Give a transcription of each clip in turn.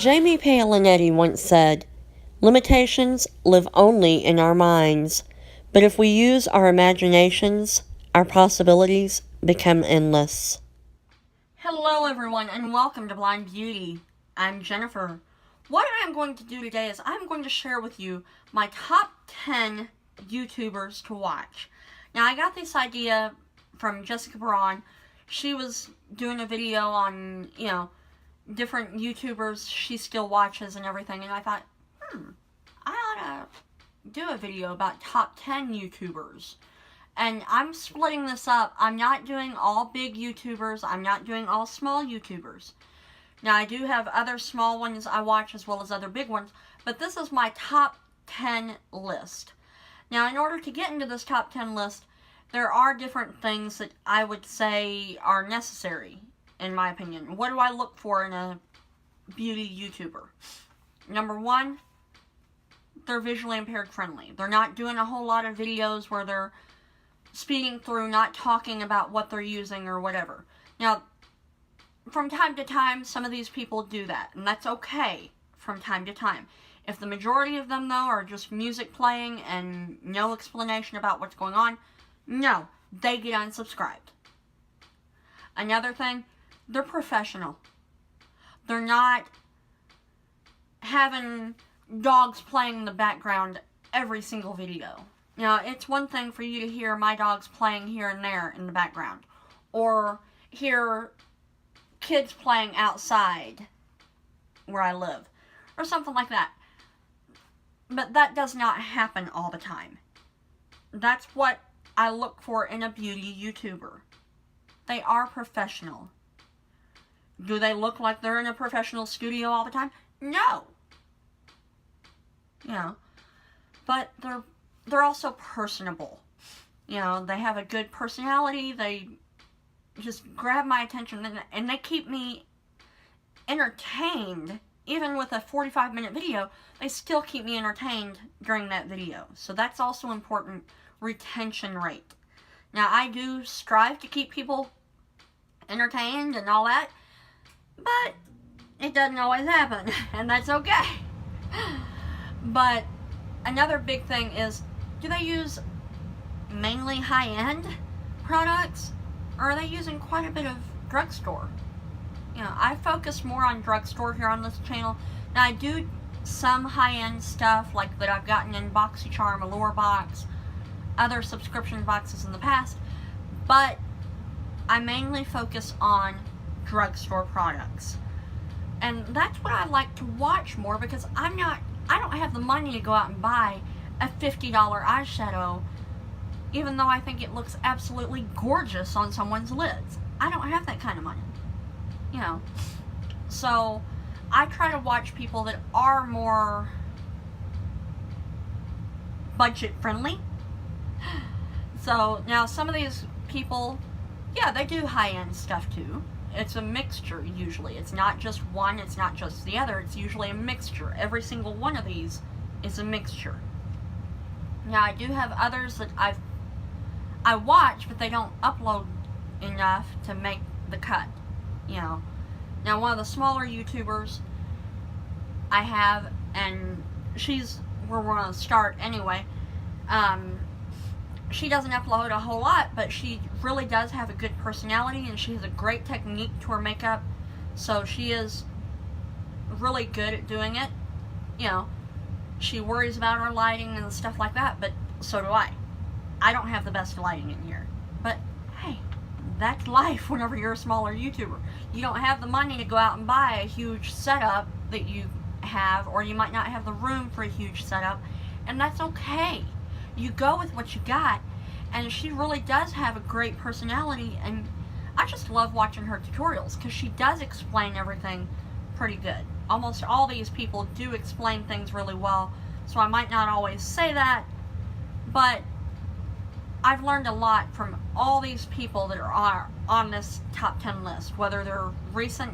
Jamie Palinetti once said, "Limitations live only in our minds, but if we use our imaginations, our possibilities become endless." Hello everyone and welcome to Blind Beauty. I'm Jennifer. What I'm going to do today is I'm going to share with you my top 10 YouTubers to watch. Now I got this idea from Jessica Braun. She was doing a video on, different YouTubers she still watches and everything, and I thought, I ought to do a video about top 10 YouTubers. And I'm splitting this up. I'm not doing all big YouTubers. I'm not doing all small YouTubers. Now, I do have other small ones I watch as well as other big ones, but this is my top 10 list. Now, in order to get into this top 10 list, there are different things that I would say are necessary, in my opinion. What do I look for in a beauty YouTuber? Number one, they're visually impaired friendly. They're not doing a whole lot of videos where they're speeding through, not talking about what they're using or whatever. Now, from time to time, some of these people do that, and that's okay from time to time. If the majority of them, though, are just music playing and no explanation about what's going on, no, they get unsubscribed. Another thing, they're professional. They're not having dogs playing in the background every single video. Now, it's one thing for you to hear my dogs playing here and there in the background, or hear kids playing outside where I live, or something like that. But that does not happen all the time. That's what I look for in a beauty YouTuber. They are professional. Do they look like they're in a professional studio all the time? No. But they're also personable. They have a good personality. They just grab my attention, and they keep me entertained. Even with a 45-minute video, they still keep me entertained during that video. So that's also important. Retention rate. Now, I do strive to keep people entertained and all that, but it doesn't always happen, and that's okay. But another big thing is, do they use mainly high-end products, or are they using quite a bit of drugstore? I focus more on drugstore here on this channel. Now, I do some high-end stuff, like that I've gotten in BoxyCharm, Allure Box, other subscription boxes in the past, but I mainly focus on drugstore products. And that's what I like to watch more, because I don't have the money to go out and buy a $50 eyeshadow, even though I think it looks absolutely gorgeous on someone's lids. I don't have that kind of money. So I try to watch people that are more budget friendly. So now some of these people, yeah, they do high-end stuff too. It's a mixture usually. It's not just one, it's not just the other. It's usually a mixture. Every single one of these is a mixture. Now, I do have others that I watch, but they don't upload enough to make the cut. Now, one of the smaller YouTubers I have, and she's where we're going to start anyway, she doesn't upload a whole lot, but she really does have a good personality, and she has a great technique to her makeup, so she is really good at doing it. She worries about her lighting and stuff like that, but so do I. I don't have the best lighting in here, but hey, that's life whenever you're a smaller YouTuber. You don't have the money to go out and buy a huge setup that you have, or you might not have the room for a huge setup, and that's okay. You go with what you got, and she really does have a great personality, and I just love watching her tutorials, because she does explain everything pretty good. Almost all these people do explain things really well, so I might not always say that, but I've learned a lot from all these people that are on this top 10 list, whether they're recent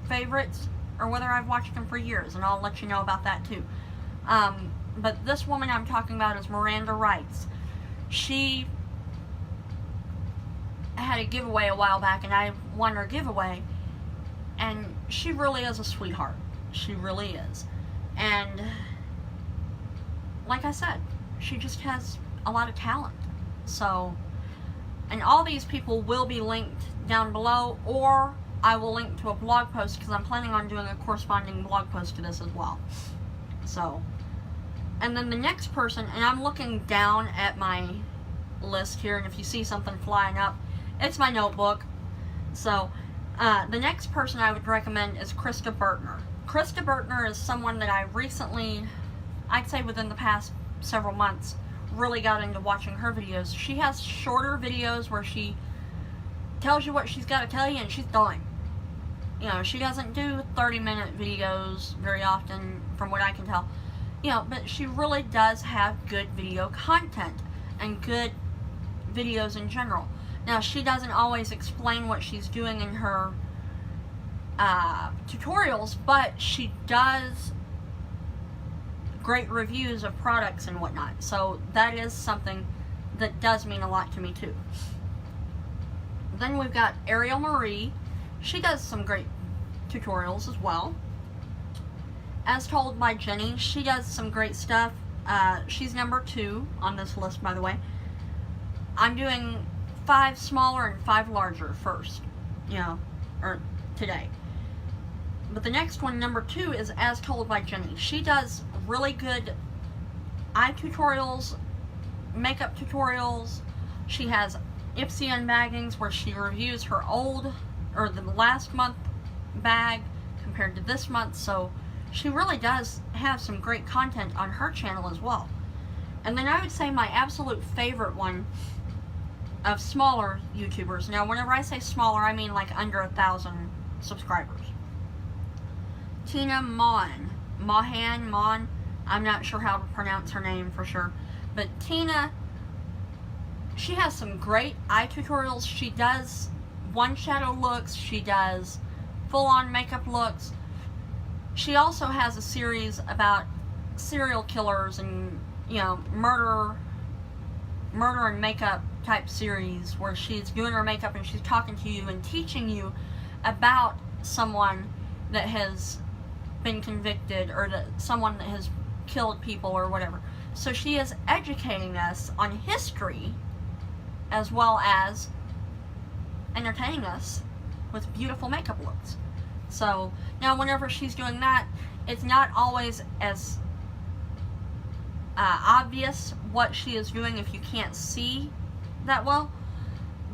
favorites or whether I've watched them for years, and I'll let you know about that too. But this woman I'm talking about is Miranda Wrights. She had a giveaway a while back, and I won her giveaway, and she really is a sweetheart. She really is. And like I said, she just has a lot of talent. So, and all these people will be linked down below, or I will link to a blog post, because I'm planning on doing a corresponding blog post to this as well. So, and then the next person, and I'm looking down at my list here, and if you see something flying up, it's my notebook. So, the next person I would recommend is Krista Bertner. Krista Bertner is someone that I recently, I'd say within the past several months, really got into watching her videos. She has shorter videos where she tells you what she's got to tell you and she's done. You know, she doesn't do 30-minute videos very often, from what I can tell. You know, but she really does have good video content and good videos in general. Now, she doesn't always explain what she's doing in her tutorials, but she does great reviews of products and whatnot. So that is something that does mean a lot to me too. Then we've got Ariel Marie. She does some great tutorials as well. As Told by Jenny, she does some great stuff. She's number 2 on this list, by the way. I'm doing 5 smaller and 5 larger first, you know, or today. But the next one, number 2, is As Told by Jenny. She does really good eye tutorials, makeup tutorials. She has Ipsy unbaggings where she reviews her old, or the last month bag compared to this month. So she really does have some great content on her channel as well. And then I would say my absolute favorite one of smaller YouTubers. Now, whenever I say smaller, I mean like under 1,000 subscribers. Tina Mon. I'm not sure how to pronounce her name for sure. But Tina, she has some great eye tutorials. She does one shadow looks. She does full-on makeup looks. She also has a series about serial killers and, you know, murder and makeup type series where she's doing her makeup and she's talking to you and teaching you about someone that has been convicted, or that someone that has killed people or whatever. So she is educating us on history as well as entertaining us with beautiful makeup looks. So now whenever she's doing that, it's not always as obvious what she is doing if you can't see that well,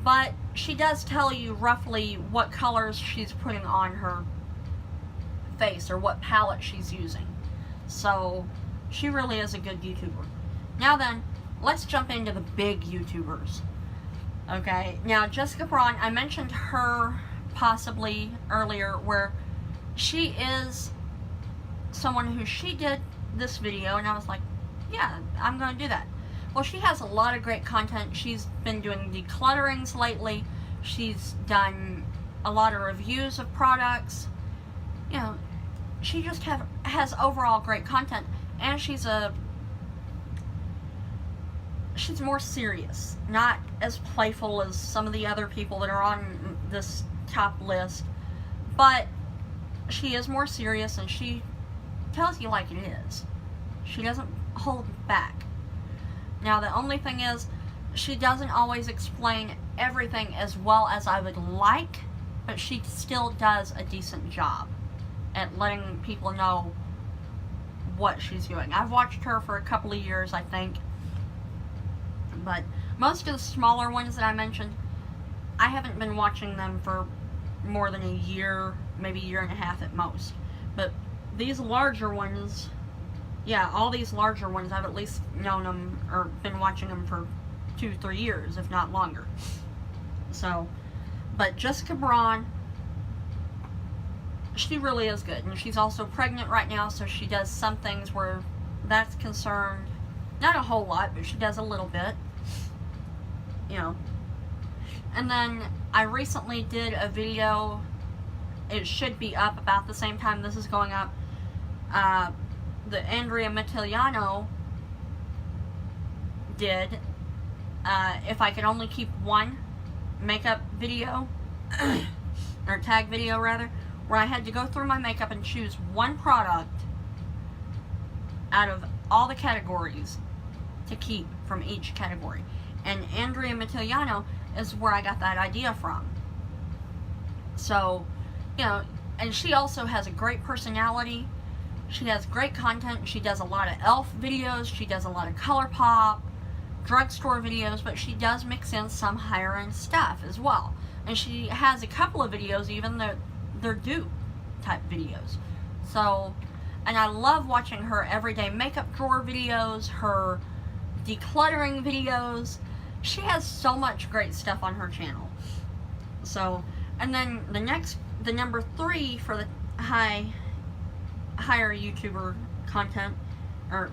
but she does tell you roughly what colors she's putting on her face or what palette she's using. So she really is a good YouTuber. Now then, let's jump into the big YouTubers. Okay, now Jessica Braun, I mentioned her possibly earlier, where she is someone who she did this video and I was like, yeah, I'm going to do that. Well, she has a lot of great content. She's been doing declutterings lately. She's done a lot of reviews of products. You know, she just has overall great content, and she's more serious, not as playful as some of the other people that are on this top list, but she is more serious and she tells you like it is. She doesn't hold back. Now, the only thing is, she doesn't always explain everything as well as I would like, but she still does a decent job at letting people know what she's doing. I've watched her for a couple of years, I think, but most of the smaller ones that I mentioned, I haven't been watching them for more than a year, maybe a year and a half at most. But these larger ones, yeah, all these larger ones, I've at least known them or been watching them for 2-3 years, if not longer. So, but Jessica Braun, she really is good. And she's also pregnant right now, so she does some things where that's concerned. Not a whole lot, but she does a little bit. You know. And then I recently did a video, it should be up about the same time this is going up, that Andrea Mitigliano did, if I could only keep one makeup video, or tag video rather, where I had to go through my makeup and choose one product out of all the categories to keep from each category. And Andrea Mattiliano is where I got that idea from. So, you know, and she also has a great personality. She has great content. She does a lot of elf videos. She does a lot of ColourPop, drugstore videos, but she does mix in some higher end stuff as well. And she has a couple of videos even that they're dupe type videos. So, and I love watching her everyday makeup drawer videos, her decluttering videos. She has so much great stuff on her channel. So, and then the number 3 for the higher YouTuber content or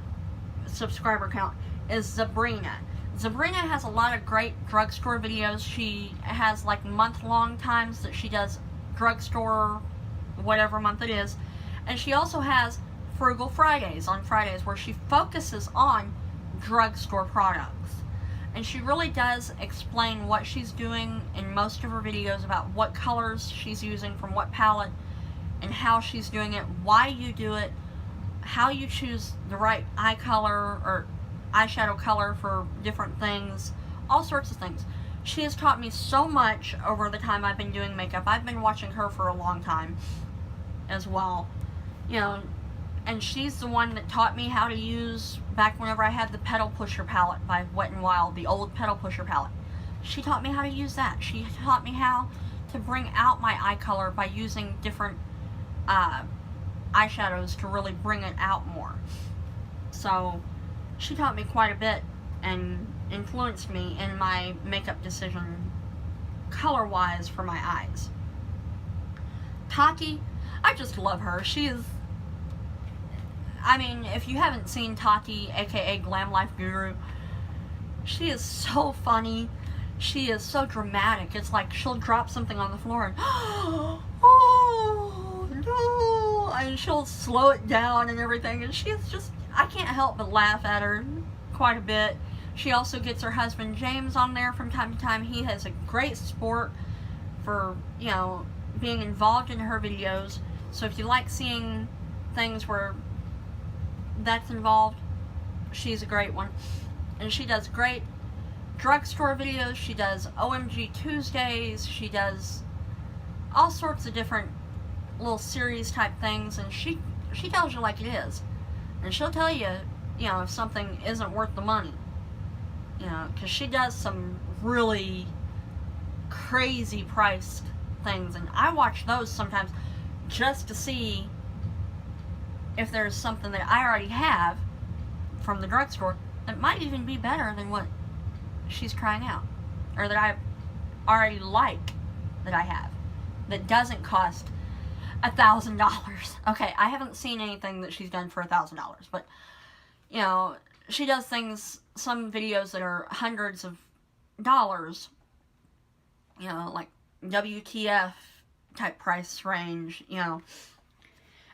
subscriber count is Sabrina. Sabrina has a lot of great drugstore videos. She has like month-long times that she does drugstore, whatever month it is. And she also has Frugal Fridays on Fridays where she focuses on drugstore products. And she really does explain what she's doing in most of her videos about what colors she's using from what palette and how she's doing it, why you do it, how you choose the right eye color or eyeshadow color for different things, all sorts of things. She has taught me so much over the time I've been doing makeup. I've been watching her for a long time as well. You know, and she's the one that taught me how to use, back whenever I had the Petal Pusher palette by Wet n Wild, the old Petal Pusher palette. She taught me how to use that. She taught me how to bring out my eye color by using different eyeshadows to really bring it out more. So she taught me quite a bit and influenced me in my makeup decision color-wise for my eyes. Tati, I just love her. She is, I mean, if you haven't seen Tati, aka Glam Life Guru, she is so funny. She is so dramatic. It's like she'll drop something on the floor and oh no, and she'll slow it down and everything, and she is just, I can't help but laugh at her quite a bit. She also gets her husband James on there from time to time. He has a great support for, you know, being involved in her videos. So if you like seeing things where that's involved, she's a great one. And she does great drugstore videos. She does OMG Tuesdays. She does all sorts of different little series type things, and she tells you like it is. And she'll tell you, you know, if something isn't worth the money. You know, because she does some really crazy priced things, and I watch those sometimes just to see if there's something that I already have from the drugstore that might even be better than what she's trying out, or that I already like that I have, that doesn't cost $1,000. Okay, I haven't seen anything that she's done for $1,000, but, you know, she does things, some videos that are hundreds of dollars, you know, like WTF type price range, you know.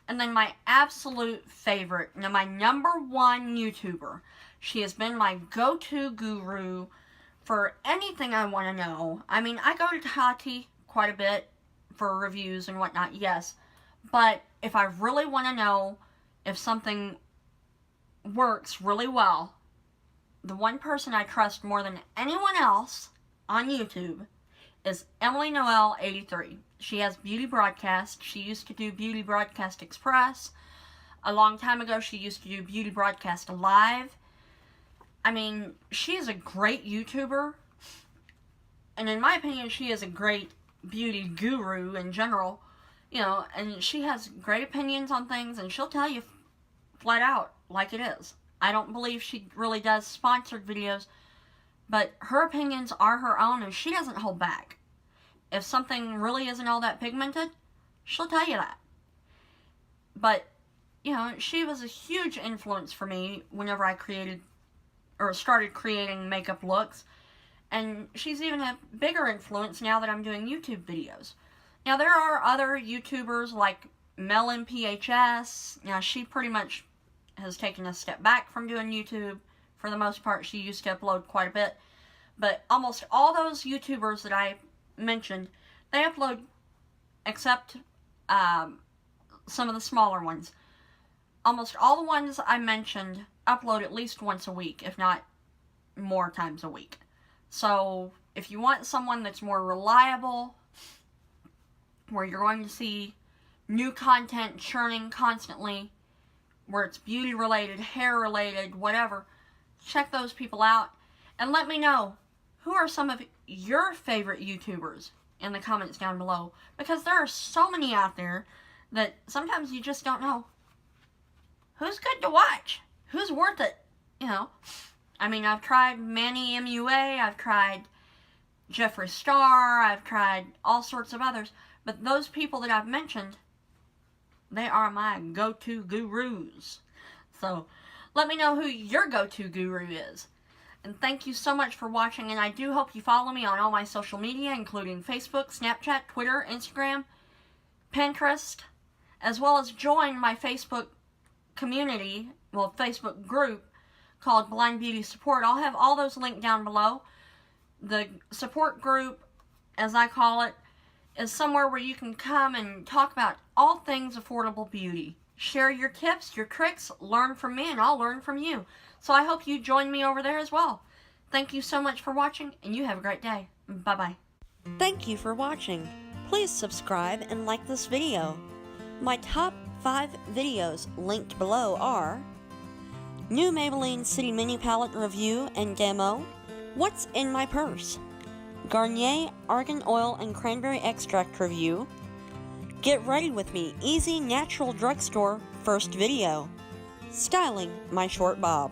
And then my absolute favorite, now my number 1 YouTuber, she has been my go-to guru for anything I want to know. I mean, I go to Tati quite a bit for reviews and whatnot, yes. But if I really want to know if something works really well, the one person I trust more than anyone else on YouTube is Emily Noel 83. She has Beauty Broadcast. She used to do Beauty Broadcast Express. A long time ago, she used to do Beauty Broadcast Live. I mean, she is a great YouTuber. And in my opinion, she is a great beauty guru in general. You know, and she has great opinions on things, and she'll tell you flat out like it is. I don't believe she really does sponsored videos, but her opinions are her own, and she doesn't hold back. If something really isn't all that pigmented, she'll tell you that. But, you know, she was a huge influence for me whenever I created, or started creating makeup looks. And she's even a bigger influence now that I'm doing YouTube videos. Now, there are other YouTubers like Melon PHS. Now, she pretty much has taken a step back from doing YouTube. For the most part, she used to upload quite a bit. But almost all those YouTubers that I mentioned, they upload, except some of the smaller ones. Almost all the ones I mentioned upload at least once a week, if not more times a week. So if you want someone that's more reliable, where you're going to see new content churning constantly, where it's beauty related, hair related, whatever, check those people out and let me know who are some of your favorite YouTubers in the comments down below, because there are so many out there that sometimes you just don't know who's good to watch, who's worth it, you know. I mean, I've tried Manny MUA, I've tried Jeffree Star, I've tried all sorts of others, but those people that I've mentioned, they are my go-to gurus. So, let me know who your go-to guru is. And thank you so much for watching, and I do hope you follow me on all my social media, including Facebook, Snapchat, Twitter, Instagram, Pinterest, as well as join my Facebook community, well, Facebook group, called Blind Beauty Support. I'll have all those linked down below. The support group, as I call it, is somewhere where you can come and talk about all things affordable beauty. Share your tips, your tricks, learn from me, and I'll learn from you. So I hope you join me over there as well. Thank you so much for watching, and you have a great day. Bye-bye. Thank you for watching. Please subscribe and like this video. My top 5 videos linked below are new Maybelline City Mini palette review and demo, what's in my purse, Garnier Argan Oil and Cranberry Extract review, get ready with me, easy natural drugstore first video, styling my short bob.